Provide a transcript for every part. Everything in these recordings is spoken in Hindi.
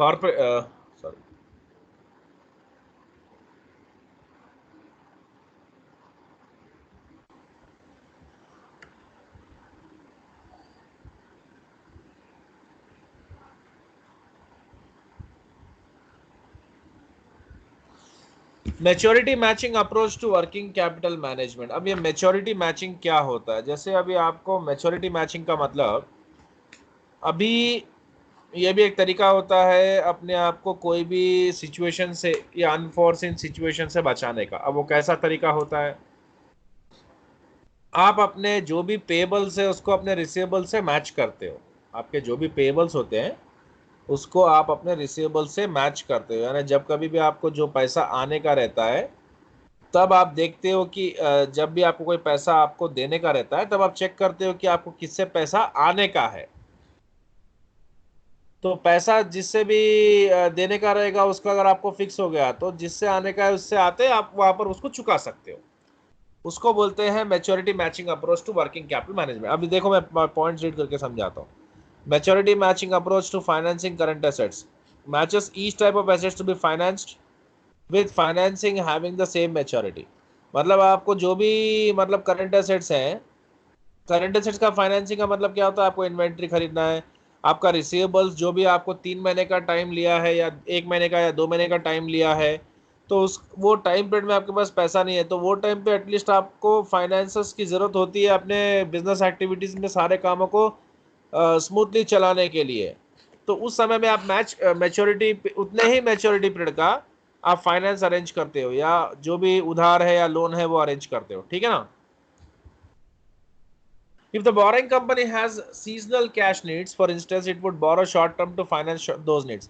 Corporate sorry maturity matching approach to working capital management. अब ये मैच्योरिटी मैचिंग क्या होता है? जैसे अभी आपको मैच्योरिटी मैचिंग का मतलब, अभी ये भी एक तरीका होता है अपने आप को कोई भी सिचुएशन से या अनफोर्सिन सिचुएशन से बचाने का। अब वो कैसा तरीका होता है? आप अपने जो भी पेबल्स है उसको अपने रिसीवेबल से मैच करते हो। आपके जो भी पेबल्स होते हैं उसको आप अपने रिसीवेबल से मैच करते हो, यानी जब कभी भी आपको जो पैसा आने का रहता है तब आप देखते हो कि जब भी आपको कोई पैसा आपको देने का रहता है तब आप चेक करते हो कि आपको किससे पैसा आने का है। तो पैसा जिससे भी देने का रहेगा उसका अगर आपको फिक्स हो गया तो जिससे आने का है उससे आते आप वहां पर उसको चुका सकते हो। उसको बोलते हैं maturity matching approach to working capital management. अभी देखो मैं पॉइंट्स रीड करके समझाता हूँ। Maturity matching approach to financing current assets matches each type of assets to be financed with financing having the same maturity. मतलब आपको जो भी मतलब करंट एसेट्स हैं, करंट एसेट्स का फाइनेंसिंग का मतलब क्या होता है? आपको इन्वेंट्री खरीदना है, आपका रिसीवेबल्स जो भी आपको 3 महीने का टाइम लिया है या 1 महीने का या 2 महीने का टाइम लिया है, तो उस वो टाइम पीरियड में आपके पास पैसा नहीं है तो वो टाइम पे एटलीस्ट आपको फाइनेंसर्स की ज़रूरत होती है अपने बिजनेस एक्टिविटीज़ में सारे कामों को स्मूथली चलाने के लिए। तो उस समय में आप मैच्योरिटी उतने ही मैच्योरिटी पीरियड का आप फाइनेंस अरेंज करते हो या जो भी उधार है या लोन है वो अरेंज करते हो, ठीक है ना? If the borrowing company has seasonal cash needs, for instance, it would borrow short term to finance those needs.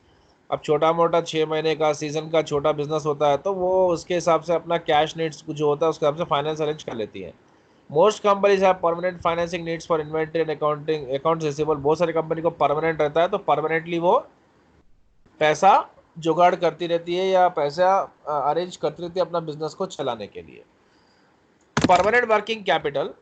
अब छोटा मोटा 6 महीने का सीजन का छोटा बिजनेस होता है तो वो उसके हिसाब से अपना कैश नीड्स जो होता है उसके हिसाब से फाइनेंस अरेंज कर लेती है। Most companies have permanent financing needs for inventory and accounting accounts receivable. बहुत सारी कंपनी को परमानेंट रहता है तो परमानेंटली वो पैसा जुगाड़ करती रहती है या पैसा अरेंज करती रहती है अपना बिजनेस को चलाने के लिए। Permanent working capital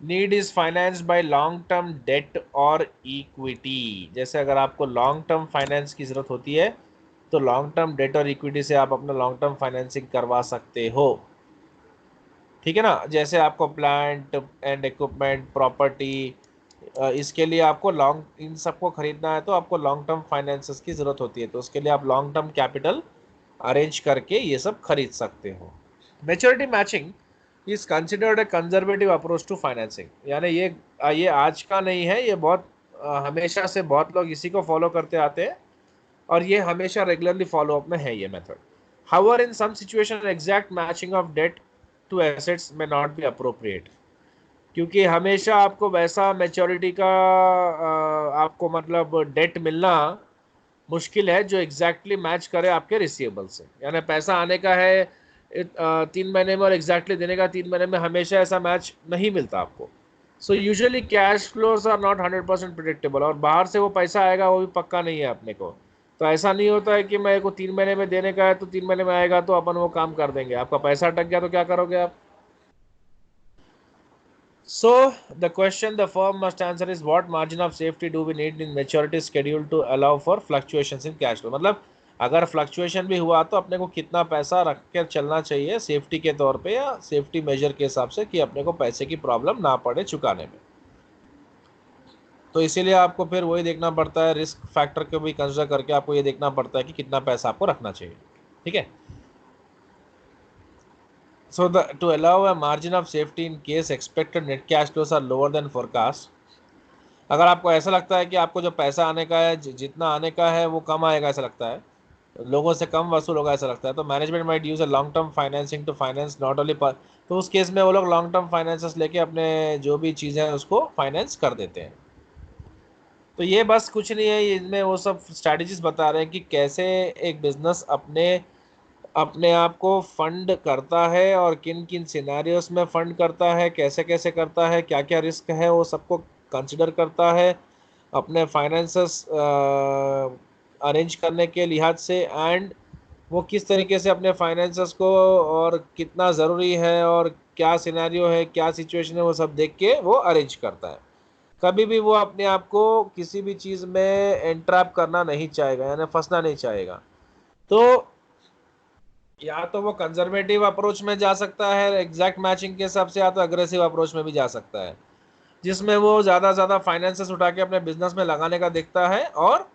need is finance by long term debt और इक्विटी। जैसे अगर आपको लॉन्ग टर्म फाइनेंस की जरूरत होती है तो लॉन्ग टर्म डेट और इक्विटी से आप अपना लॉन्ग टर्म फाइनेंसिंग करवा सकते हो, ठीक है ना? जैसे आपको प्लांट एंड इक्विपमेंट प्रॉपर्टी, इसके लिए आपको लॉन्ग इन सबको खरीदना है तो आपको लॉन्ग टर्म फाइनेंसेस की जरूरत होती है, तो उसके लिए आप लॉन्ग टर्म कैपिटल अरेंज करके ये सब खरीद सकते हो। Maturity matching is considered a conservative approach to financing. यानी ये आज का नहीं है, ये बहुत हमेशा से बहुत लोग इसी को फॉलो करते आते हैं और ये हमेशा रेगुलरली फॉलो अप में है ये method. However in some situation exact matching of debt to assets में नॉट बी अप्रोप्रिएट, क्योंकि हमेशा आपको वैसा मैच्योरिटी का आपको मतलब डेट मिलना मुश्किल है जो एग्जैक्टली मैच करे आपके रिसीवेबल से। यानी पैसा आने का है 3 महीने में और एग्जैक्टली देने का 3 महीने में, हमेशा ऐसा मैच नहीं मिलता आपको। So usually cash flows are not 100% predictable, और बाहर से वो पैसा आएगा वो भी पक्का नहीं है अपने को। तो ऐसा नहीं होता है कि मेरे को 3 महीने में देने का है तो 3 महीने में आएगा तो अपन वो काम कर देंगे। आपका पैसा अटक गया तो क्या करोगे आप? So the question the firm must answer is what margin of safety do we need in maturity schedule to allow for fluctuations in cash flow। मतलब अगर फ्लक्चुएशन भी हुआ तो अपने को कितना पैसा रख कर चलना चाहिए सेफ्टी के तौर पे या सेफ्टी मेजर के हिसाब से कि अपने को पैसे की प्रॉब्लम ना पड़े चुकाने में। तो इसीलिए आपको फिर वही देखना पड़ता है, रिस्क फैक्टर को भी कंसिडर करके आपको ये देखना पड़ता है कि कितना पैसा आपको रखना चाहिए, ठीक है? So to allow a margin of safety in case expected net cash flows are lower than forecast। अगर आपको ऐसा लगता है कि आपको जो पैसा आने का है जितना आने का है वो कम आएगा, ऐसा लगता है लोगों से कम वसूल होगा ऐसा लगता है, तो management might use a long term financing to finance not only पर। तो उस केस में वो लोग लॉन्ग टर्म फाइनेंसेस लेके अपने जो भी चीज़ें हैं उसको फाइनेंस कर देते हैं। तो ये बस कुछ नहीं है, इसमें वो सब स्ट्रैटेजीज बता रहे हैं कि कैसे एक बिजनेस अपने अपने आप को फंड करता है और किन किन सिनेरियोस में फंड करता है, कैसे कैसे करता है, क्या क्या रिस्क है वो सबको कंसिडर करता है अपने फाइनेंसेस अरेंज करने के लिहाज से। एंड वो किस तरीके से अपने फाइनेंसेस को और कितना ज़रूरी है और क्या सिनेरियो है, क्या सिचुएशन है, वो सब देख के वो अरेंज करता है। कभी भी वो अपने आप को किसी भी चीज़ में एंट्रैप करना नहीं चाहेगा, यानी फंसना नहीं चाहेगा। तो या तो वो कंजर्वेटिव अप्रोच में जा सकता है एग्जैक्ट मैचिंग के हिसाब से, या तो अग्रेसिव अप्रोच में भी जा सकता है, जिसमें वो ज़्यादा ज़्यादा फाइनेंसेस उठा के अपने बिजनेस में लगाने का देखता है और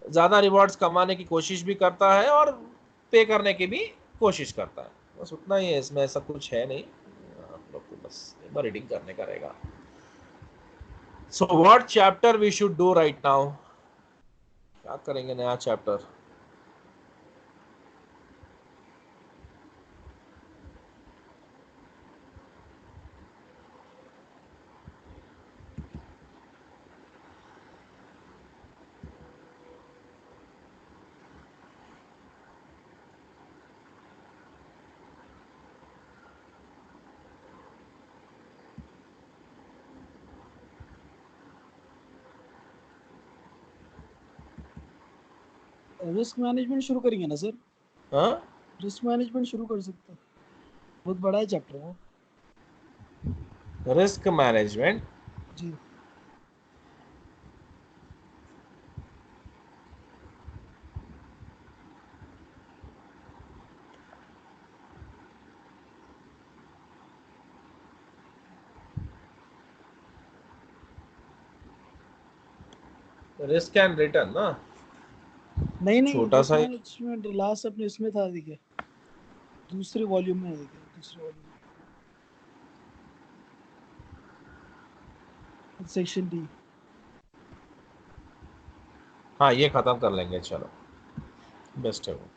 ज़्यादा रिवॉर्ड्स कमाने की कोशिश भी करता है और पे करने की भी कोशिश करता है। बस उतना ही है, इसमें ऐसा कुछ है नहीं। आप लोग को बस एक बार रीडिंग करने का रहेगा। So what chapter we should do right now? क्या करेंगे नया चैप्टर? रिस्क मैनेजमेंट शुरू करेंगे ना सर? हाँ, रिस्क मैनेजमेंट शुरू कर सकते हैं, बहुत बड़ा है चैप्टर वो। Risk management. जी। रिस्क एंड रिटर्न ना, नहीं नहीं, छोटा रिस्क सा ही। मैनेजमेंट लास्ट अपने इसमें था, देखिए दूसरे वॉल्यूम में, देखिए दूसरे वॉल्यूम में सेक्शन डी। हाँ, ये खत्म कर लेंगे, चलो बेस्ट है वो।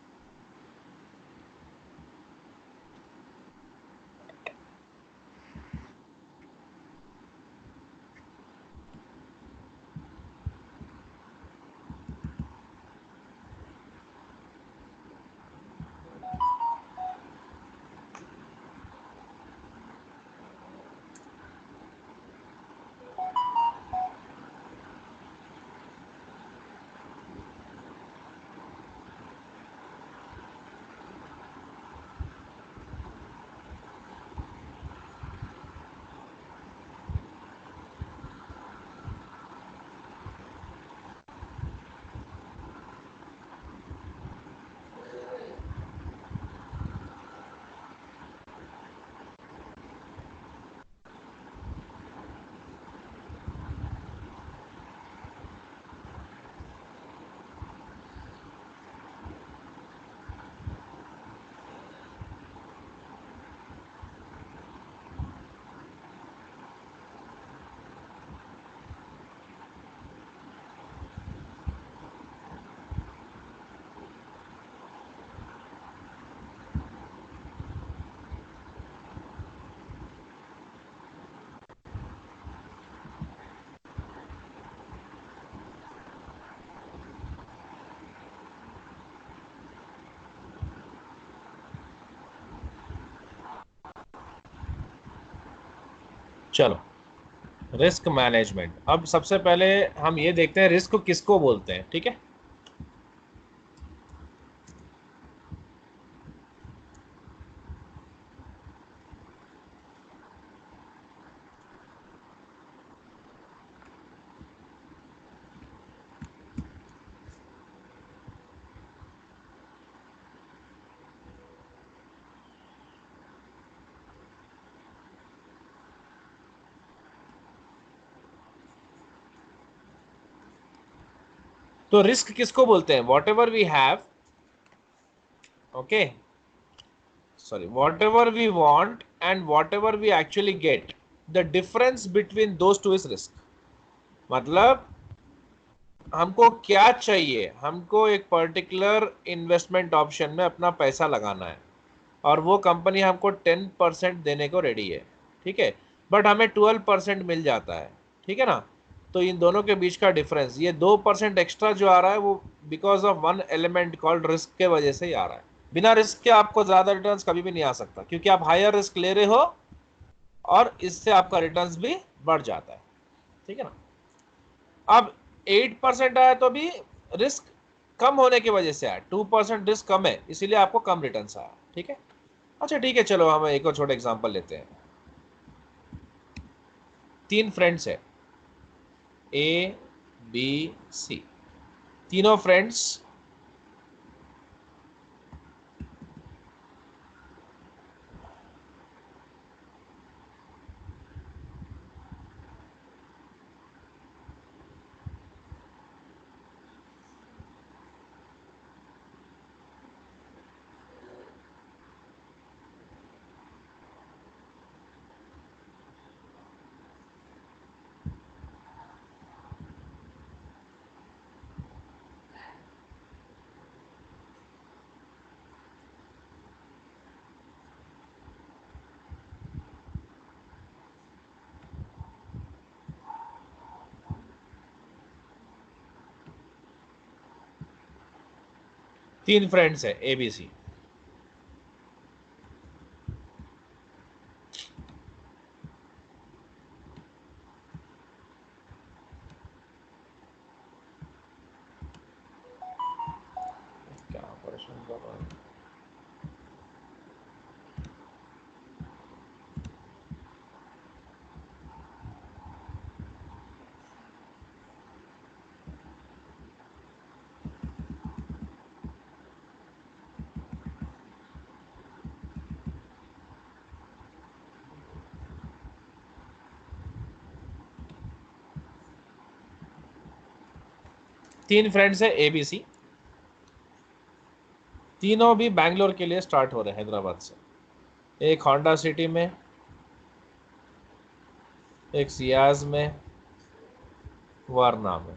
चलो, रिस्क मैनेजमेंट। अब सबसे पहले हम ये देखते हैं रिस्क किसको बोलते हैं, ठीक है। तो रिस्क किसको बोलते हैं? Whatever we have, okay, sorry, whatever we want and whatever we actually get, the difference between those two is risk। मतलब हमको क्या चाहिए, हमको एक पर्टिकुलर इन्वेस्टमेंट ऑप्शन में अपना पैसा लगाना है और वो कंपनी हमको 10% देने को रेडी है, ठीक है, बट हमें 12% मिल जाता है, ठीक है ना। तो इन दोनों के बीच का डिफरेंस, ये 2% एक्स्ट्रा जो आ रहा है, वो because of one element called risk के वजह से ही आ रहा है। बिना रिस्क के आपको ज्यादा रिटर्न कभी भी नहीं आ सकता, क्योंकि आप हायर रिस्क ले रहे हो और इससे आपका रिटर्न भी बढ़ जाता है, ठीक है ना। अब 8% आया तो भी रिस्क कम होने की वजह से आया, 2% रिस्क कम है इसीलिए आपको कम रिटर्न आया। ठीक है, अच्छा ठीक है, चलो हम एक और छोटा एग्जांपल लेते हैं। 3 फ्रेंड्स है, ए बी सी, तीनों फ्रेंड्स तीन फ्रेंड्स है ए बी सी। क्या परेशान कर रहा है? तीन फ्रेंड्स है ए बी सी, तीनों भी बैंगलोर के लिए स्टार्ट हो रहे हैं हैदराबाद से। एक होंडा सिटी में, एक सियाज में, वारना में।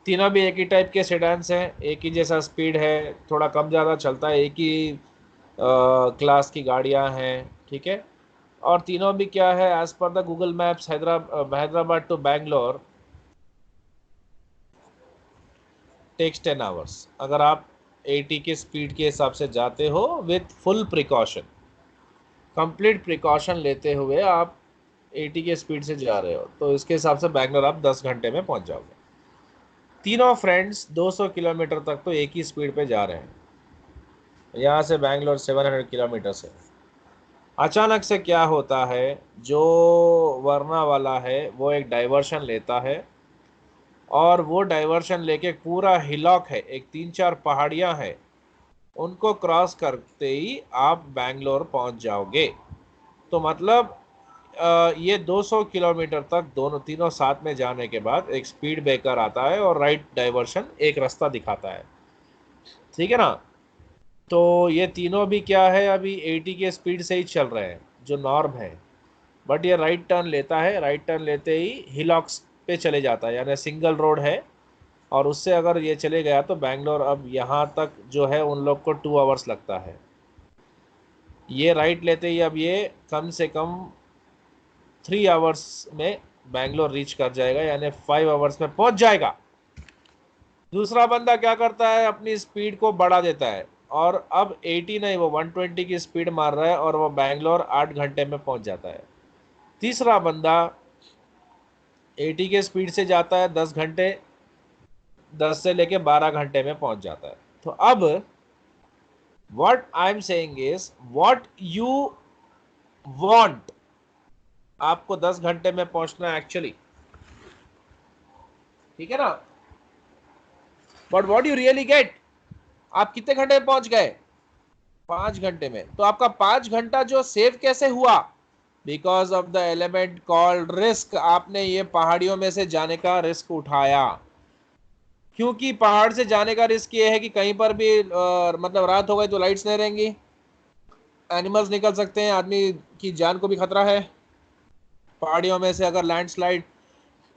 तीनों भी एक ही टाइप के सेडान्स हैं, एक ही जैसा स्पीड है, थोड़ा कम ज़्यादा चलता है, एक ही क्लास की गाड़ियां हैं। ठीक है, और तीनों भी क्या है, as per the Google Maps Hyderabad to Bangalore takes 10 hours. अगर आप 80 के स्पीड के हिसाब से जाते हो with full precaution, complete precaution लेते हुए आप 80 के स्पीड से जा रहे हो, तो इसके हिसाब से बैंगलोर आप 10 घंटे में पहुंच जाओगे। तीनों फ्रेंड्स 200 किलोमीटर तक तो एक ही स्पीड पे जा रहे हैं, यहाँ से बैंगलोर 700 किलोमीटर से। अचानक से क्या होता है, जो वरना वाला है वो एक डाइवर्शन लेता है, और वो डाइवर्शन लेके पूरा हिलॉक है, एक 3-4 पहाड़ियाँ हैं, उनको क्रॉस करते ही आप बैंगलोर पहुंच जाओगे। तो मतलब ये 200 किलोमीटर तक दोनों तीनों साथ में जाने के बाद एक स्पीड ब्रेकर आता है और राइट डाइवर्शन एक रास्ता दिखाता है। ठीक है ना, तो ये तीनों भी क्या है, अभी 80 के स्पीड से ही चल रहे हैं जो नॉर्म है, बट ये राइट टर्न लेता है, राइट टर्न लेते ही हिलॉक्स पे चले जाता है, यानी सिंगल रोड है, और उससे अगर ये चले गया तो बैंगलोर अब यहाँ तक जो है उन लोग को 2 आवर्स लगता है। ये राइट लेते ही अब ये कम से कम 3 आवर्स में बैंगलोर रीच कर जाएगा, यानी 5 आवर्स में पहुंच जाएगा। दूसरा बंदा क्या करता है, अपनी स्पीड को बढ़ा देता है, और अब 80 नहीं, वो 120 की स्पीड मार रहा है, और वो बैंगलोर 8 घंटे में पहुंच जाता है। तीसरा बंदा 80 के स्पीड से जाता है, 10 घंटे, 10 से लेके 12 घंटे में पहुंच जाता है। तो अब what I am saying is, what you want, आपको 10 घंटे में पहुंचना है एक्चुअली, ठीक है ना, but what you really get, आप कितने घंटे में पहुंच गए, 5 घंटे में। तो आपका 5 घंटा जो सेव कैसे हुआ, because of the element called risk. आपने ये पहाड़ियों में से जाने का रिस्क उठाया, क्योंकि पहाड़ से जाने का रिस्क ये है कि कहीं पर भी मतलब रात हो गई तो लाइट्स नहीं रहेंगी, एनिमल्स निकल सकते हैं, आदमी की जान को भी खतरा है। पहाड़ियों में से अगर लैंडस्लाइड,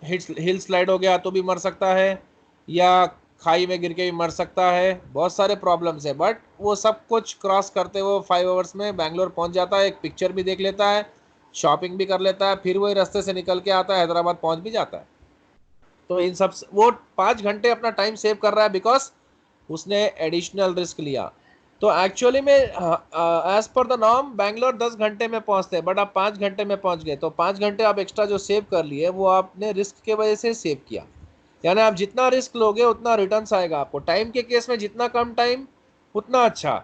हिल स्लाइड हो गया तो भी मर सकता है, या खाई में गिर के भी मर सकता है, बहुत सारे प्रॉब्लम्स है। बट वो सब कुछ क्रॉस करते हुए 5 आवर्स में बैंगलोर पहुंच जाता है, एक पिक्चर भी देख लेता है, शॉपिंग भी कर लेता है, फिर वही रास्ते से निकल के आता है, हैदराबाद पहुंच भी जाता है। तो इन सब वो 5 घंटे अपना टाइम सेव कर रहा है, बिकॉज उसने एडिशनल रिस्क लिया। तो एक्चुअली में as per the norm Bangalore 10 घंटे में पहुंचते हैं, बट आप 5 घंटे में पहुंच गए, तो 5 घंटे आप एक्स्ट्रा जो सेव कर लिए वो आपने रिस्क के वजह से सेव किया। यानी आप जितना रिस्क लोगे उतना रिटर्न आएगा आपको। टाइम के केस में जितना कम टाइम उतना अच्छा,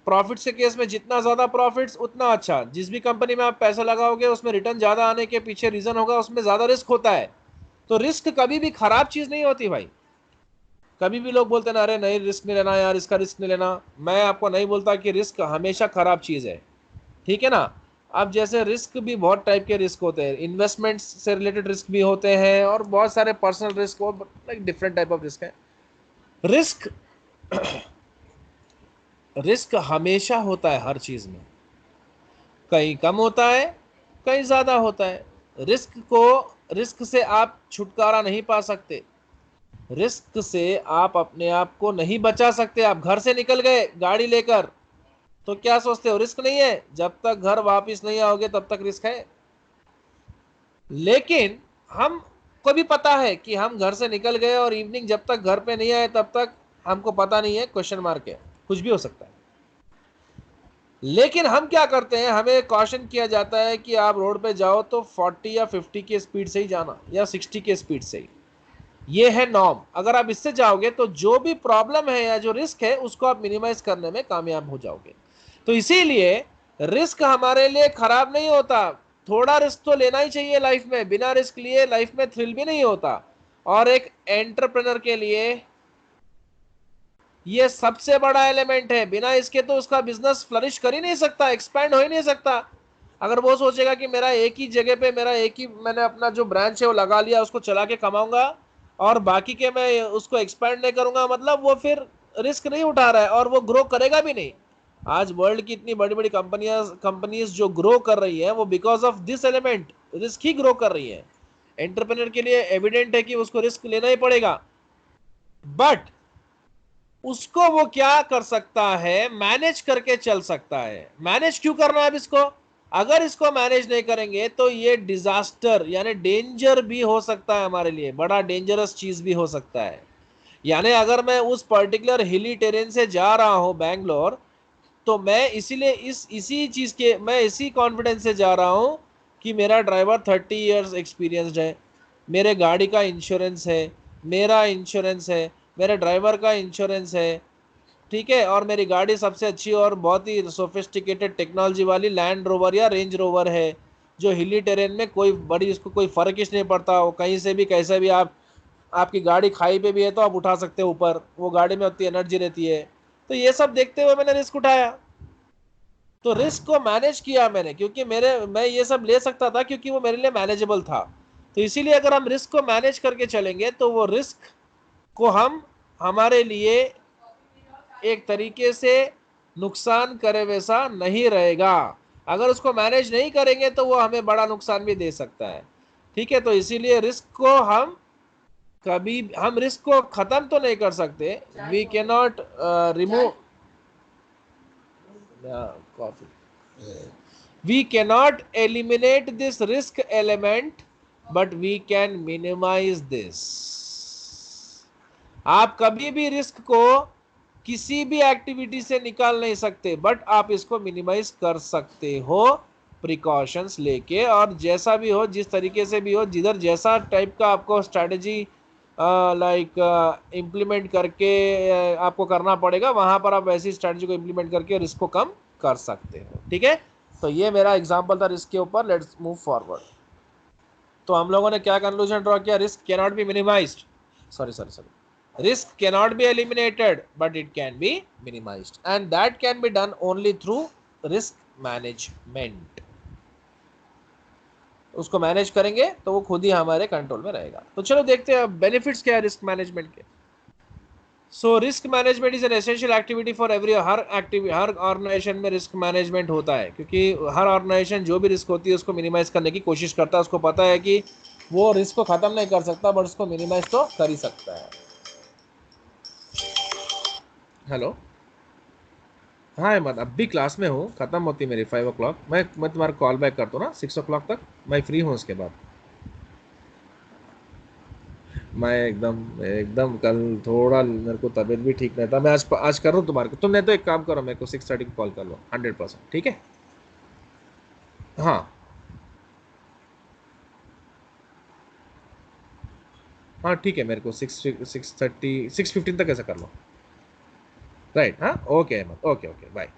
प्रॉफिट्स के केस में जितना ज्यादा प्रॉफिट्स उतना अच्छा। जिस भी कंपनी में आप पैसा लगाओगे उसमें रिटर्न ज्यादा आने के पीछे रीजन होगा उसमें ज्यादा रिस्क होता है। तो रिस्क कभी भी खराब चीज नहीं होती भाई। कभी भी लोग बोलते ना अरे नहीं रिस्क नहीं लेना यार, इसका रिस्क नहीं लेना, मैं आपको नहीं बोलता कि रिस्क हमेशा खराब चीज है, ठीक है ना। अब जैसे रिस्क भी बहुत टाइप के रिस्क होते हैं, इन्वेस्टमेंट्स से रिलेटेड रिस्क भी होते हैं और बहुत सारे पर्सनल रिस्क और like different type of risk है। रिस्क रिस्क हमेशा होता है हर चीज में, कहीं कम होता है कहीं ज्यादा होता है। रिस्क से आप छुटकारा नहीं पा सकते, रिस्क से आप अपने आप को नहीं बचा सकते। आप घर से निकल गए गाड़ी लेकर तो क्या सोचते हो रिस्क नहीं है, जब तक घर वापस नहीं आओगे तब तक रिस्क है। लेकिन हम को भी पता है कि हम घर से निकल गए और इवनिंग जब तक घर पे नहीं आए तब तक हमको पता नहीं है, क्वेश्चन मार्क है, कुछ भी हो सकता है। लेकिन हम क्या करते हैं, हमें कॉशन किया जाता है कि आप रोड पे जाओ तो 40 या 50 के स्पीड से ही जाना या 60 के स्पीड से ही, ये है नॉर्म। अगर आप इससे जाओगे तो जो भी प्रॉब्लम है या जो रिस्क है उसको आप मिनिमाइज करने में कामयाब हो जाओगे। तो इसीलिए रिस्क हमारे लिए खराब नहीं होता, थोड़ा रिस्क तो लेना ही चाहिए लाइफ में, बिना रिस्क लिए लाइफ में थ्रिल भी नहीं होता। और एक एंटरप्रेनर के लिए ये सबसे बड़ा एलिमेंट है, बिना इसके तो उसका बिजनेस फ्लरिश कर ही नहीं सकता, एक्सपैंड हो ही नहीं सकता। अगर वो सोचेगा कि मेरा एक ही जगह पे, मेरा एक ही मैंने अपना जो ब्रांच है वो लगा लिया उसको चला के कमाऊंगा और बाकी के मैं उसको एक्सपैंड नहीं करूंगा, मतलब वो फिर रिस्क नहीं उठा रहा है और वो ग्रो करेगा भी नहीं। आज वर्ल्ड की इतनी बड़ी बड़ी कंपनीज जो ग्रो कर रही है वो because of this element, risk he grow कर रही है। एंटरप्रेन्योर के लिए एविडेंट है कि उसको रिस्क लेना ही पड़ेगा, बट उसको वो क्या कर सकता है, मैनेज करके चल सकता है। मैनेज क्यों करना है अब इसको, अगर इसको मैनेज नहीं करेंगे तो ये डिजास्टर यानी डेंजर भी हो सकता है, हमारे लिए बड़ा डेंजरस चीज भी हो सकता है। यानी अगर मैं उस पर्टिकुलर हिली टेरेन से जा रहा हूं बैंगलोर, तो मैं इसीलिए इसी चीज के मैं इसी कॉन्फिडेंस से जा रहा हूं कि मेरा ड्राइवर 30 इयर्स एक्सपीरियंस्ड है, मेरे गाड़ी का इंश्योरेंस है, मेरा इंश्योरेंस है, मेरे ड्राइवर का इंश्योरेंस है, ठीक है, और मेरी गाड़ी सबसे अच्छी और बहुत ही सोफिस्टिकेटेड टेक्नोलॉजी वाली लैंड रोवर या रेंज रोवर है, जो हिली टेरेन में कोई बड़ी उसको कोई फर्क ही नहीं पड़ता, वो कहीं से भी कैसे भी आप, आपकी गाड़ी खाई पे भी है तो आप उठा सकते हो ऊपर, वो गाड़ी में उतनी एनर्जी रहती है। तो ये सब देखते हुए मैंने रिस्क उठाया, तो रिस्क को मैनेज किया मैंने, क्योंकि मैं ये सब ले सकता था क्योंकि वो मेरे लिए मैनेजेबल था। तो इसीलिए अगर हम रिस्क को मैनेज करके चलेंगे तो वो रिस्क को हम हमारे लिए एक तरीके से नुकसान करे वैसा नहीं रहेगा। अगर उसको मैनेज नहीं करेंगे तो वो हमें बड़ा नुकसान भी दे सकता है, ठीक है। तो इसीलिए रिस्क को हम रिस्क को खत्म तो नहीं कर सकते, we can not remove coffee, we cannot eliminate this risk element but we can minimize this। आप कभी भी रिस्क को किसी भी एक्टिविटी से निकाल नहीं सकते, बट आप इसको मिनिमाइज कर सकते हो प्रिकॉशंस लेके, और जैसा भी हो जिस तरीके से भी हो जिधर जैसा टाइप का आपको स्ट्रेटजी लाइक इम्प्लीमेंट करके आपको करना पड़ेगा, वहां पर आप वैसी स्ट्रेटजी को इम्प्लीमेंट करके रिस्क को कम कर सकते हो, ठीक है। तो ये मेरा एग्जांपल था रिस्क के ऊपर, लेट्स मूव फॉरवर्ड। तो हम लोगों ने क्या कंक्लूजन ड्रॉ किया, risk can not be minimised, sorry risk cannot be eliminated but it can be minimized and that can be done only through risk management। उसको मैनेज करेंगे तो वो खुद ही हमारे कंट्रोल में रहेगा। तो चलो देखते हैं बेनिफिट्स क्या है रिस्क मैनेजमेंट के। So risk management is an essential activity for every, हर ऑर्गेनाइजेशन में रिस्क मैनेजमेंट होता है, क्योंकि हर ऑर्गेनाइजेशन जो भी रिस्क होती है उसको मिनिमाइज करने की कोशिश करता है। उसको पता है कि वो रिस्क को खत्म नहीं कर सकता बट उसको मिनिमाइज तो कर ही सकता है। हेलो, हाँ अहमद, अब भी क्लास में हूँ, खत्म होती मेरी 5 o'clock, मैं तुम्हारा कॉल बैक करता हूँ ना 6 o'clock तक, मैं फ्री हूँ उसके बाद। मैं एकदम एकदम कल थोड़ा मेरे को तबीयत भी ठीक नहीं था, मैं आज कर रहा हूँ तुम्हारे को, तुमने तो एक काम करो मेरे को 6:30 को कॉल कर लो 100%, ठीक है। हाँ हाँ ठीक है, मेरे को 6:30 6:15 तक ऐसा कर लो। राइट, हाँ okay Ahmed, okay okay bye.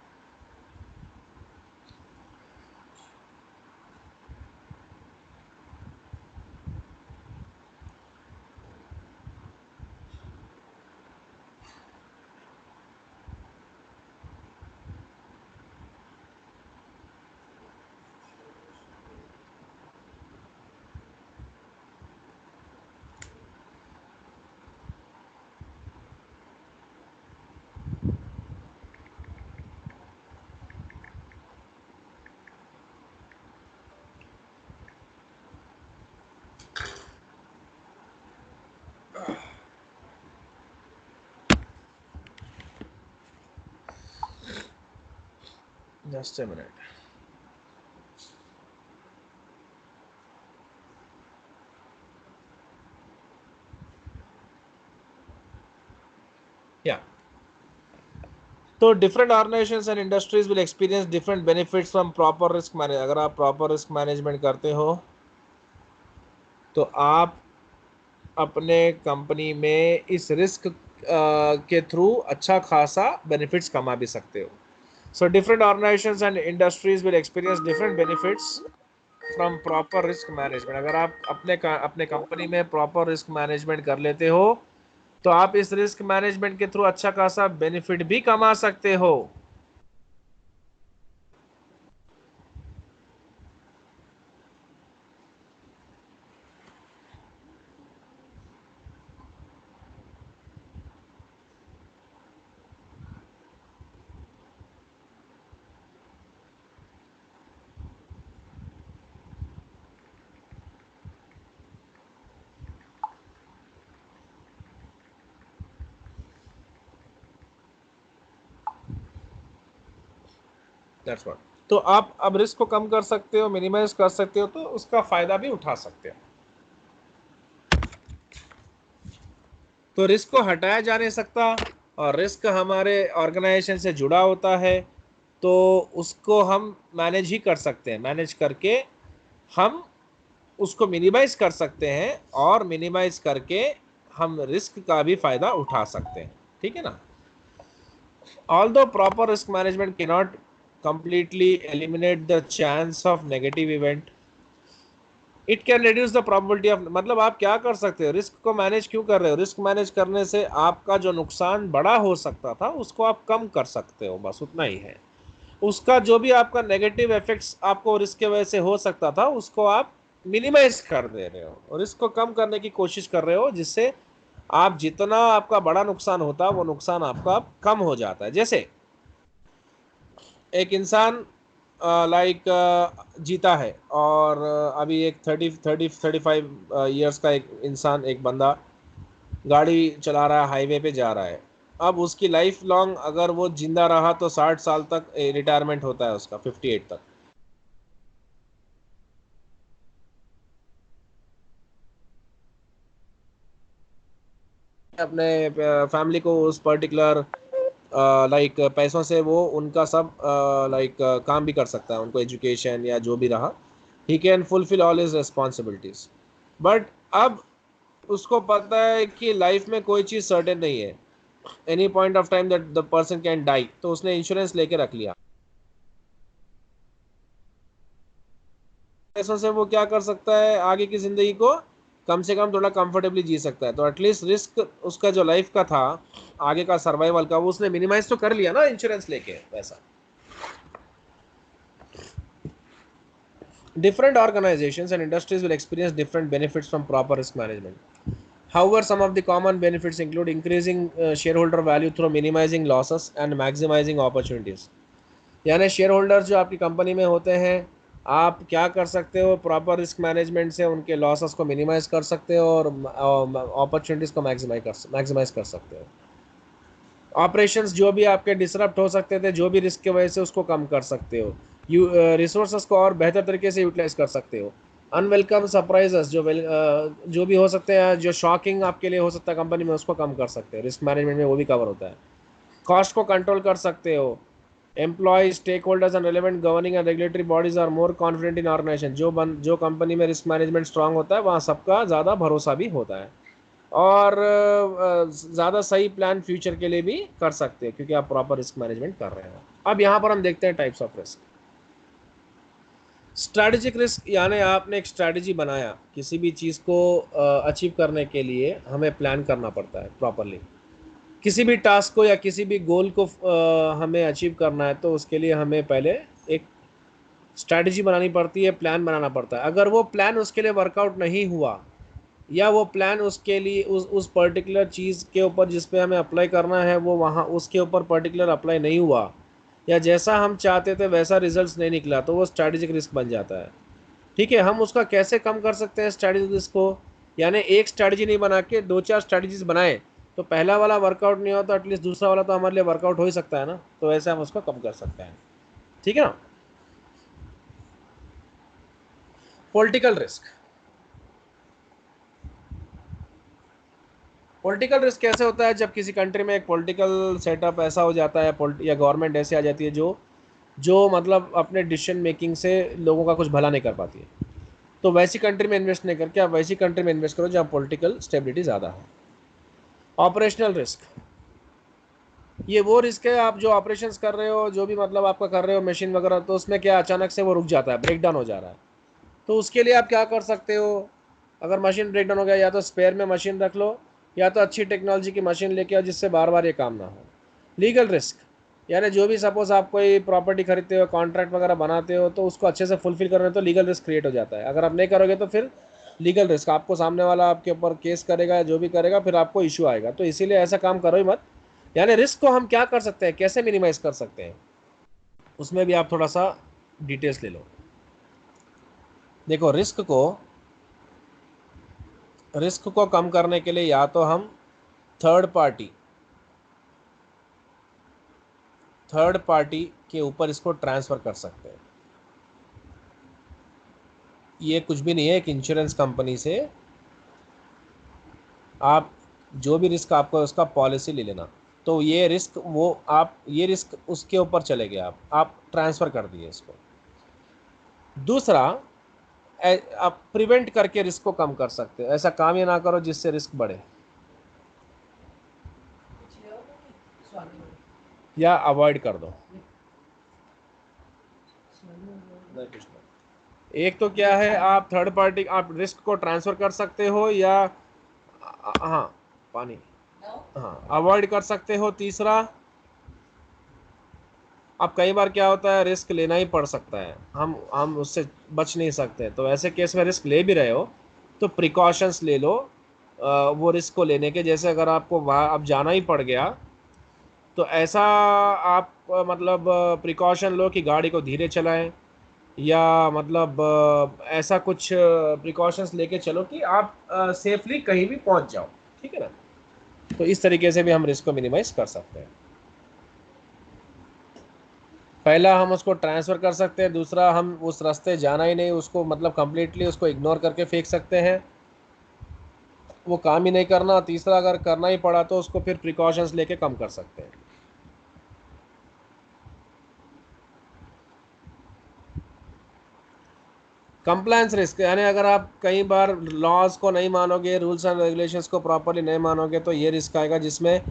Just a minute. या तो different organisations and industries will experience different benefits from proper risk manage. अगर आप प्रॉपर रिस्क मैनेजमेंट करते हो तो आप अपने कंपनी में इस रिस्क के थ्रू अच्छा खासा बेनिफिट्स कमा भी सकते हो। So different organisations and industries will experience different benefits from proper risk management. अगर आप अपने कंपनी में प्रॉपर रिस्क मैनेजमेंट कर लेते हो तो आप इस रिस्क मैनेजमेंट के थ्रू अच्छा खासा बेनिफिट भी कमा सकते हो। That's what. तो आप अब रिस्क को कम कर सकते हो, मिनिमाइज कर सकते हो, तो उसका फायदा भी उठा सकते हो। तो रिस्क को हटाया जा नहीं सकता, और रिस्क हमारे ऑर्गेनाइजेशन से जुड़ा होता है, तो उसको हम मैनेज ही कर सकते हैं। मैनेज करके हम उसको मिनिमाइज कर सकते हैं, और मिनिमाइज करके हम रिस्क का भी फायदा उठा सकते हैं। ठीक है ना। Although proper risk management cannot completely eliminate the chance of negative event, it can reduce the probability of, मतलब आप क्या कर सकते हो, रिस्क को मैनेज क्यों कर रहे हो, रिस्क मैनेज करने से आपका जो नुकसान बड़ा हो सकता था उसको आप कम कर सकते हो, बस उतना ही है। उसका जो भी आपका नेगेटिव इफेक्ट्स आपको रिस्क के वजह से हो सकता था उसको आप मिनिमाइज कर दे रहे हो, और इसको कम करने की कोशिश कर रहे हो, जिससे आप जितना आपका बड़ा नुकसान होता है वो नुकसान आपका कम हो जाता है। जैसे एक इंसान लाइक जीता है, और अभी एक 35 का एक इंसान, एक बंदा गाड़ी चला रहा है, हाईवे पे जा रहा है। अब उसकी लाइफ लॉन्ग अगर वो जिंदा रहा तो 60 साल तक रिटायरमेंट होता है उसका, 58 तक। अपने फैमिली को उस पर्टिकुलर लाइक पैसों से वो उनका सब लाइक काम भी कर सकता है, उनको एजुकेशन या जो भी रहा, he can fulfil all his responsibilities. But अब उसको पता है कि लाइफ में कोई चीज़ सर्टेन नहीं है, any point of time that the person can die, तो उसने इंश्योरेंस लेके रख लिया। पैसों से वो क्या कर सकता है, आगे की ज़िंदगी को कम से कम थोड़ा कंफर्टेबली जी सकता है। तो एटलीस्ट रिस्क उसका जो लाइफ का था, आगे का सर्वाइवल का, वो उसने मिनिमाइज तो कर लिया ना इंश्योरेंस लेके पैसा। Different organizations and industries will experience different benefits from proper risk management. However, some of the common benefits include increasing shareholder value through minimizing losses and maximizing opportunities. यानी शेयर होल्डर्स जो आपकी कंपनी में होते हैं, आप क्या कर सकते हो, प्रॉपर रिस्क मैनेजमेंट से उनके लॉसेस को मिनिमाइज कर सकते हो, और अपॉर्चुनिटीज़ को मैक्सिमाइज कर सकते हो। ऑपरेशंस जो भी आपके डिसरप्ट हो सकते थे, जो भी रिस्क की वजह से, उसको कम कर सकते हो। रिसोर्सेस को और बेहतर तरीके से यूटिलाइज कर सकते हो। अनवेलकम सरप्राइजेस जो भी हो सकते हैं, जो शॉकिंग आपके लिए हो सकता है कंपनी में, उसको कम कर सकते हो। रिस्क मैनेजमेंट में वो भी कवर होता है। कॉस्ट को कंट्रोल कर सकते हो। Employ stakeholders and relevant governing and regulatory bodies are more confident in organisation. जो कंपनी में रिस्क मैनेजमेंट स्ट्रांग होता है, वहाँ सबका ज़्यादा भरोसा भी होता है। और ज़्यादा सही प्लान फ्यूचर के लिए भी कर सकते हैं, क्योंकि आप प्रॉपर रिस्क मैनेजमेंट कर रहे हो। अब यहाँ पर हम देखते हैं types of risk. Strategic risk, यानी आपने एक स्ट्रैटेजी बनाया, किसी भी चीज़ को अचीव करने के लिए हमें प्लान करना पड़ता है प्रॉपरली। किसी भी टास्क को या किसी भी गोल को हमें अचीव करना है, तो उसके लिए हमें पहले एक स्ट्रैटेजी बनानी पड़ती है, प्लान बनाना पड़ता है। अगर वो प्लान उसके लिए वर्कआउट नहीं हुआ, या वो प्लान उसके लिए उस पर्टिकुलर चीज़ के ऊपर जिस पे हमें अप्लाई करना है वो वहाँ उसके ऊपर पर्टिकुलर अप्लाई नहीं हुआ, या जैसा हम चाहते थे वैसा रिजल्ट्स नहीं निकला, तो वो स्ट्रैटेजिक रिस्क बन जाता है। ठीक है, हम उसका कैसे कम कर सकते हैं स्ट्रैटेजिक रिस्क को? यानी एक स्ट्रैटेजी नहीं बना के दो चार स्ट्रैटेजीज बनाए, तो पहला वाला वर्कआउट नहीं होता, एटलीस्ट दूसरा वाला तो हमारे लिए वर्कआउट हो ही सकता है ना, तो ऐसे हम उसको कम कर सकते हैं। ठीक है ना। Political risk. पॉलिटिकल रिस्क कैसे होता है? जब किसी कंट्री में एक पॉलिटिकल सेटअप ऐसा हो जाता है, या गवर्नमेंट ऐसे आ जाती है जो मतलब अपने डिसीजन मेकिंग से लोगों का कुछ भला नहीं कर पाती है, तो वैसी कंट्री में इन्वेस्ट नहीं करके आप वैसी कंट्री में इन्वेस्ट करो जहाँ पॉलिटिकल स्टेबिलिटी ज़्यादा है। ऑपरेशनल रिस्क, ये वो रिस्क है, आप जो ऑपरेशंस कर रहे हो, जो भी मतलब आपका कर रहे हो मशीन वगैरह, तो उसमें क्या अचानक से वो रुक जाता है, ब्रेक डाउन हो जा रहा है, तो उसके लिए आप क्या कर सकते हो? अगर मशीन ब्रेक डाउन हो गया, या तो स्पेयर में मशीन रख लो, या तो अच्छी टेक्नोलॉजी की मशीन लेके आओ जिससे बार बार ये काम ना हो। लीगल रिस्क, यानी जो भी सपोज आप कोई प्रॉपर्टी खरीदते हो, कॉन्ट्रैक्ट वगैरह बनाते हो, तो उसको अच्छे से फुलफिल करना है, तो लीगल रिस्क क्रिएट हो जाता है। अगर आप नहीं करोगे तो फिर लीगल रिस्क, आपको सामने वाला आपके ऊपर केस करेगा, जो भी करेगा, फिर आपको इशू आएगा, तो इसीलिए ऐसा काम करो ही मत। यानी रिस्क को हम क्या कर सकते हैं, कैसे मिनिमाइज कर सकते हैं, उसमें भी आप थोड़ा सा डिटेल्स ले लो। देखो, रिस्क को कम करने के लिए या तो हम थर्ड पार्टी के ऊपर इसको ट्रांसफ़र कर सकते हैं। ये कुछ भी नहीं है, एक इंश्योरेंस कंपनी से आप जो भी रिस्क आपको उसका पॉलिसी ले लेना, तो ये रिस्क ये रिस्क उसके ऊपर चले गए, आप ट्रांसफ़र कर दिए इसको। दूसरा, आप प्रिवेंट करके रिस्क को कम कर सकते हो, ऐसा काम ही ना करो जिससे रिस्क बढ़े, या अवॉइड कर दो। एक तो क्या है, आप थर्ड पार्टी आप रिस्क को ट्रांसफ़र कर सकते हो, या हाँ पानी, हाँ अवॉइड कर सकते हो। तीसरा, अब कई बार क्या होता है, रिस्क लेना ही पड़ सकता है, हम उससे बच नहीं सकते, तो ऐसे केस में रिस्क ले भी रहे हो तो प्रिकॉशंस ले लो वो रिस्क को लेने के। जैसे अगर आपको वहाँ अब जाना ही पड़ गया, तो ऐसा आप मतलब प्रिकॉशन लो कि गाड़ी को धीरे चलाएं, या मतलब ऐसा कुछ प्रिकॉशंस लेके चलो कि आप सेफली कहीं भी पहुंच जाओ। ठीक है ना, तो इस तरीके से भी हम रिस्क को मिनिमाइज कर सकते हैं। पहला, हम उसको ट्रांसफ़र कर सकते हैं। दूसरा, हम उस रास्ते जाना ही नहीं, उसको मतलब कंप्लीटली उसको इग्नोर करके फेंक सकते हैं, वो काम ही नहीं करना। तीसरा, अगर करना ही पड़ा तो उसको फिर प्रिकॉशंस लेके कम कर सकते हैं। कंप्लायंस रिस्क, यानी अगर आप कई बार लॉज को नहीं मानोगे, रूल्स एंड रेगुलेशंस को प्रॉपरली नहीं मानोगे, तो ये रिस्क आएगा जिसमें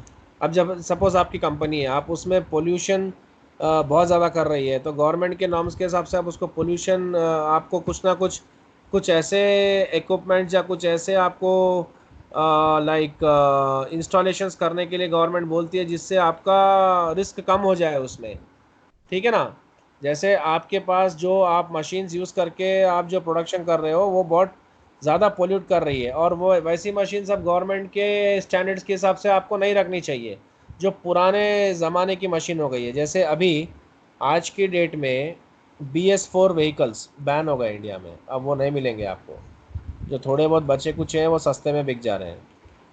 अब जब सपोज़ आपकी कंपनी है, आप उसमें पोल्यूशन बहुत ज़्यादा कर रही है, तो गवर्नमेंट के नॉर्म्स के हिसाब से आप उसको पोल्यूशन आपको कुछ ना कुछ कुछ ऐसे इक्विपमेंट्स या कुछ ऐसे आपको लाइक इंस्टॉलेशंस करने के लिए गवर्नमेंट बोलती है, जिससे आपका रिस्क कम हो जाए उसमें। ठीक है ना, जैसे आपके पास जो आप मशीन्स यूज़ करके आप जो प्रोडक्शन कर रहे हो वो बहुत ज़्यादा पोल्यूट कर रही है, और वो वैसी मशीन्स अब गवर्नमेंट के स्टैंडर्ड्स के हिसाब से आपको नहीं रखनी चाहिए, जो पुराने ज़माने की मशीन हो गई है। जैसे अभी आज की डेट में BS4 व्हीकल्स बैन हो गए इंडिया में, अब वो नहीं मिलेंगे आपको। जो थोड़े बहुत बचे कुछ हैं वो सस्ते में बिक जा रहे हैं।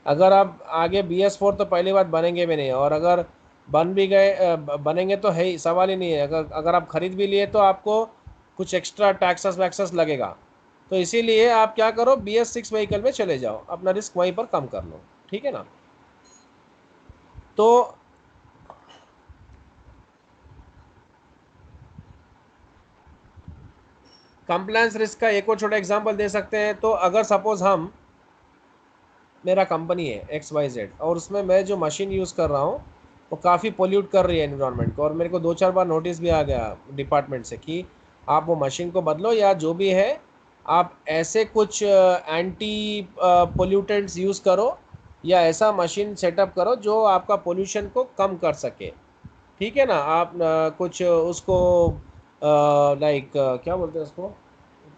अगर आप आगे BS4 तो पहली बात बनेंगे भी नहीं, और अगर बन भी गए बनेंगे तो है ही, सवाल ही नहीं है। अगर अगर आप ख़रीद भी लिए तो आपको कुछ एक्स्ट्रा टैक्सेस वैक्सेस लगेगा, तो इसीलिए आप क्या करो, BS6 व्हीकल में चले जाओ, अपना रिस्क वहीं पर कम कर लो। ठीक है ना, तो कंप्लायंस रिस्क का एक और छोटा एग्जांपल दे सकते हैं। तो अगर सपोज हम मेरा कंपनी है XYZ और उसमें मैं जो मशीन यूज़ कर रहा हूँ वो काफ़ी पोल्यूट कर रही है एनवायरनमेंट को, और मेरे को 2-4 बार नोटिस भी आ गया डिपार्टमेंट से कि आप वो मशीन को बदलो या जो भी है आप ऐसे कुछ एंटी पोल्यूटेंट्स यूज़ करो या ऐसा मशीन सेटअप करो जो आपका पोल्यूशन को कम कर सके। ठीक है ना, आप कुछ उसको लाइक क्या बोलते हैं उसको,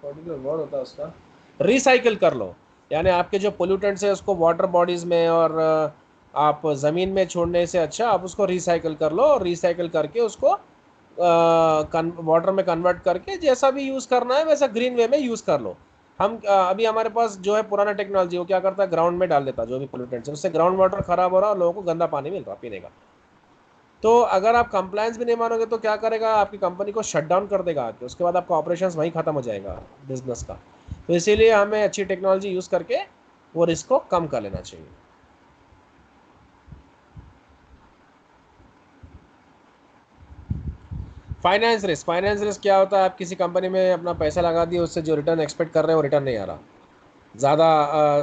पर्टिकुलर वर्ड होता है उसका, रिसाइकिल कर लो। यानी आपके जो पोल्यूटेंट्स है उसको वाटर बॉडीज़ में और आप ज़मीन में छोड़ने से अच्छा आप उसको रिसाइकिल कर लो, और रिसाइकिल करके उसको वाटर में कन्वर्ट करके जैसा भी यूज़ करना है वैसा ग्रीन वे में यूज़ कर लो। हम अभी हमारे पास जो है पुराना टेक्नोलॉजी, वो क्या करता है ग्राउंड में डाल देता है जो भी पोल्यूटेंट्स है, उससे ग्राउंड वाटर खराब हो रहा है और लोगों को गंदा पानी मिल रहा है पीने का। तो अगर आप कंप्लायंस भी नहीं मानोगे तो क्या करेगा, आपकी कंपनी को शट डाउन कर देगा आके, उसके बाद आपका ऑपरेशंस वहीं ख़त्म हो जाएगा बिजनेस का। तो इसीलिए हमें अच्छी टेक्नोलॉजी यूज़ करके वो रिस्क को कम कर लेना चाहिए। फाइनेंस रिस्क क्या होता है, आप किसी कंपनी में अपना पैसा लगा दिए, उससे जो रिटर्न एक्सपेक्ट कर रहे हैं वो रिटर्न नहीं आ रहा, ज़्यादा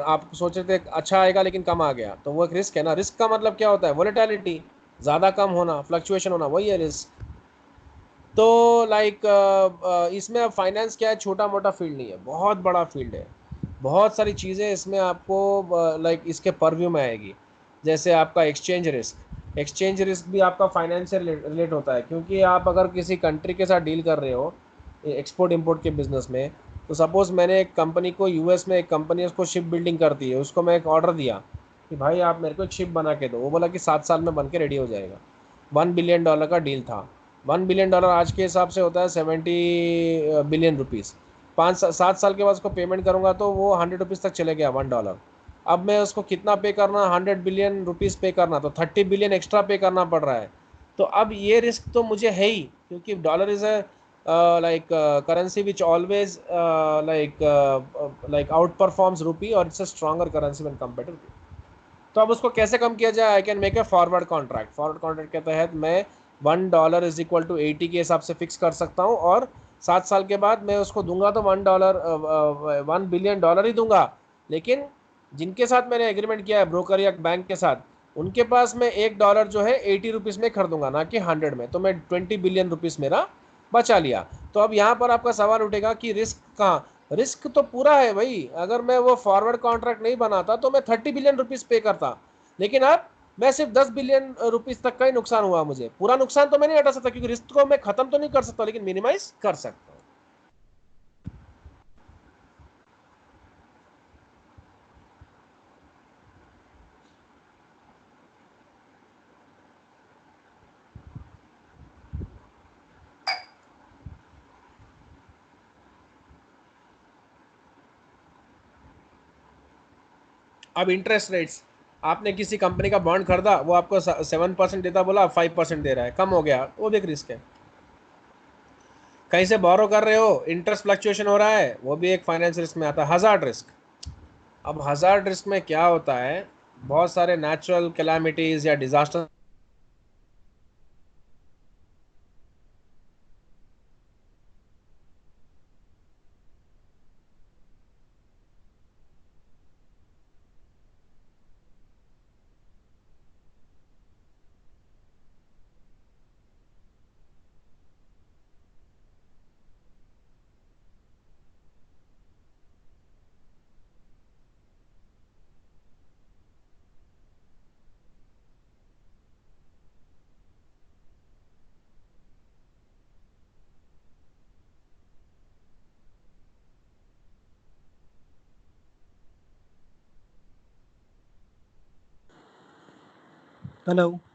आप सोच रहे थे अच्छा आएगा लेकिन कम आ गया, तो वो एक रिस्क है ना। रिस्क का मतलब क्या होता है, वोलेटिलिटी, ज़्यादा कम होना, फ्लक्चुएशन होना, वही है रिस्क। तो लाइक इसमें अब फाइनेंस क्या है, छोटा मोटा फील्ड नहीं है, बहुत बड़ा फील्ड है, बहुत सारी चीज़ें इसमें आपको लाइक इसके परव्यू में आएगी। जैसे आपका एक्सचेंज रिस्क भी आपका फाइनेंस से रिलेट होता है, क्योंकि आप अगर किसी कंट्री के साथ डील कर रहे हो एक्सपोर्ट इंपोर्ट के बिजनेस में, तो सपोज़ मैंने एक कंपनी को यूएस में, एक कंपनी उसको शिप बिल्डिंग करती है, उसको मैं एक ऑर्डर दिया कि भाई आप मेरे को एक शिप बना के दो, वो बोला कि 7 साल में बन के रेडी हो जाएगा। $1 बिलियन का डील था। $1 बिलियन आज के हिसाब से होता है 70 बिलियन रुपीज़। 5-7 साल के बाद उसको पेमेंट करूँगा तो वो $100 तक चले गया, $1। अब मैं उसको कितना पे करना, $100 बिलियन पे करना, तो 30 बिलियन एक्स्ट्रा पे करना पड़ रहा है। तो अब ये रिस्क तो मुझे है ही, क्योंकि dollar is a like currency which always like outperforms rupee, और it's a stronger currency when compare to. तो अब उसको कैसे कम किया जाए, I can make a forward contract के तहत मैं $1 = 80 के हिसाब से फिक्स कर सकता हूँ, और 7 साल के बाद मैं उसको दूंगा तो $1 बिलियन ही दूंगा। लेकिन जिनके साथ मैंने एग्रीमेंट किया है ब्रोकर या बैंक के साथ, उनके पास मैं $1 जो है 80 रुपीज़ में खरीदूंगा, ना कि 100 में, तो मैं 20 बिलियन रुपीज़ मेरा बचा लिया। तो अब यहाँ पर आपका सवाल उठेगा कि रिस्क कहाँ, रिस्क तो पूरा है भाई। अगर मैं वो फॉरवर्ड कॉन्ट्रैक्ट नहीं बनाता तो मैं 30 बिलियन रुपीज़ पे करता, लेकिन अब मैं सिर्फ 10 बिलियन रुपीज़ तक का ही नुकसान हुआ मुझे, पूरा नुकसान तो मैं नहीं हटा सकता क्योंकि रिस्क को मैं खत्म तो नहीं कर सकता, लेकिन मिनिमाइज कर सकता हूँ। अब इंटरेस्ट रेट्स, आपने किसी कंपनी का बॉन्ड खरीदा, वो आपको 7% देता, बोला 5% दे रहा है, कम हो गया, वो भी एक रिस्क है। कहीं से बोरो कर रहे हो, इंटरेस्ट फ्लक्चुएशन हो रहा है, वो भी एक फाइनेंस रिस्क में आता है। हज़ार्ड रिस्क, अब हज़ार्ड रिस्क में क्या होता है, बहुत सारे नेचुरल कैलामिटीज़ या डिजास्टर। हेलो।